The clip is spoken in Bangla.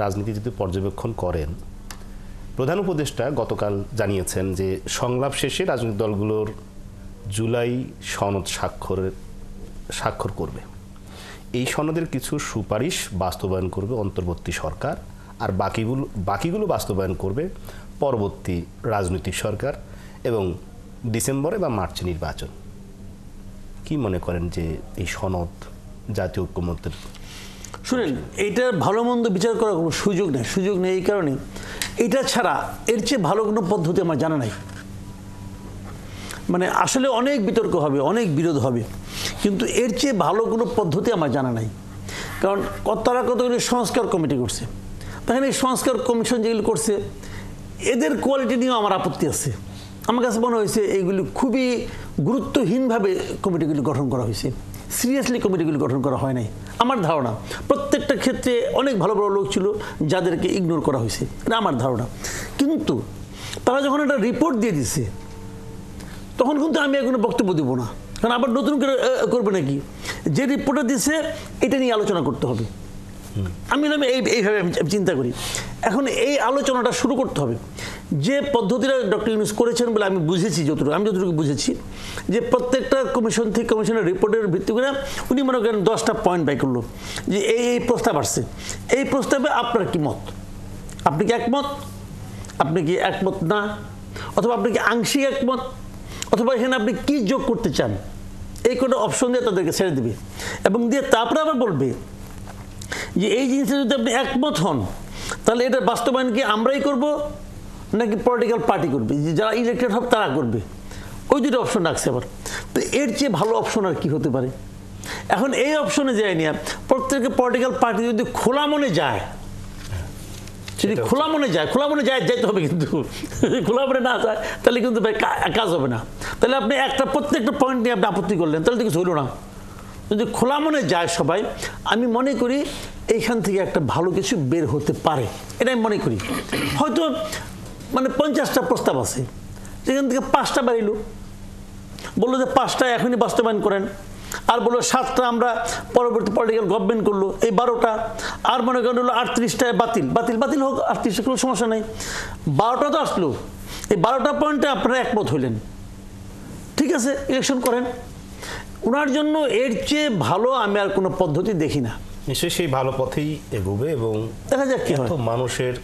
রাজনীতি যদি পর্যবেক্ষণ করেন, প্রধান উপদেষ্টা গতকাল জানিয়েছেন যে সংলাপ শেষে রাজনৈতিক দলগুলোর জুলাই সনদ স্বাক্ষর করবে। এই সনদের কিছু সুপারিশ বাস্তবায়ন করবে অন্তর্বর্তী সরকার, আর বাকিগুলো বাস্তবায়ন করবে পরবর্তী রাজনৈতিক সরকার এবং ডিসেম্বরে বা মার্চে নির্বাচন। কি মনে করেন যে এই সনদ জাতীয় ঐক্যমত্যের? শুনেন, এইটার ভালো মন্দ বিচার করার কোনো সুযোগ নেই। এই কারণে এটা ছাড়া এর চেয়ে ভালো কোনো পদ্ধতি আমার জানা নাই। মানে আসলে অনেক বিতর্ক হবে, অনেক বিরোধ হবে, কিন্তু এর চেয়ে ভালো কোনো পদ্ধতি আমার জানা নাই। কারণ তারা কতগুলি সংস্কার কমিটি করছে, তাহলে এই সংস্কার কমিশন যেগুলো করছে এদের কোয়ালিটি নিয়েও আমার আপত্তি আছে। আমার কাছে মনে হয়েছে এইগুলি খুবই গুরুত্বহীনভাবে কমিটিগুলি গঠন করা হয়েছে, সিরিয়াসলি কমিটিগুলি গঠন করা হয় নাই। আমার ধারণা প্রত্যেকটা ক্ষেত্রে অনেক ভালো ভালো লোক ছিল যাদেরকে ইগনোর করা হয়েছে, এটা আমার ধারণা। কিন্তু তারা যখন একটা রিপোর্ট দিয়ে দিছে তখন কিন্তু আমি কোনো বক্তব্য দেবো না, কারণ আবার নতুন করে করবে নাকি। যে রিপোর্টটা দিছে এটা নিয়ে আলোচনা করতে হবে। আমি এইভাবে আমি চিন্তা করি। এখন এই আলোচনাটা শুরু করতে হবে। যে পদ্ধতিটা ডক্টর ইউনূস করেছেন বলে আমি বুঝেছি, আমি যতটুকু বুঝেছি, যে প্রত্যেকটা কমিশন থেকে কমিশনের রিপোর্টের ভিত্তি করে উনি মনে করেন 10টা পয়েন্ট বাই করলো যে এই প্রস্তাব আসছে, এই প্রস্তাবে আপনার কি মত, আপনি কি একমত, আপনি কি একমত না, অথবা আপনি কি আংশিক একমত, অথবা এখানে আপনি কি যোগ করতে চান, এই কোনো অপশন দিয়ে তাদেরকে ছেড়ে দেবে এবং দিয়ে তারপরে আবার বলবে যে এই জিনিসটা যদি আপনি একমত হন তাহলে এটা বাস্তবায়ন কি আমরাই করব নাকি পলিটিক্যাল পার্টি করবে, যে যারা ইলেক্টেড হবে তারা করবে। ওই দুটো অপশন রাখছে আবার। তো এর চেয়ে ভালো অপশন আর কি হতে পারে? এখন এই অপশনে যায় নিয়ে প্রত্যেকে পলিটিক্যাল পার্টি যদি খোলা মনে যায়, যদি খোলা মনে যায় যাইতে হবে, কিন্তু খোলা মনে না যায় তাহলে কিন্তু কাজ হবে না। তাহলে আপনি প্রত্যেকটা পয়েন্ট নিয়ে আপনি আপত্তি করলেন, তাহলে তো কিছু হইল না। যদি খোলা মনে যায় সবাই, আমি মনে করি এইখান থেকে একটা ভালো কিছু বের হতে পারে, এটা আমি মনে করি। হয়তো মানে 50টা প্রস্তাব আছে, যেখান থেকে 5টা বাড়িল, বললো যে 5টা এখনই বাস্তবায়ন করেন, আর বললো 7টা আমরা পরবর্তী পলিটিক্যাল গভর্নমেন্ট করলো, এই 12টা, আর মনে করেন হলো 38টায় বাতিল হোক, 38টা কোনো সমস্যা নেই। 12টা তো আসলো, এই 12টা পয়েন্টে আপনারা একমত হইলেন, ঠিক আছে, ইলেকশন করেন। ওনার জন্য এর চেয়ে ভালো আমি আর কোনো পদ্ধতি দেখি না। নিশ্চয়ই সেই ভালো পথেই এগোবে এবং দেখা যাক কি হয়। মানুষের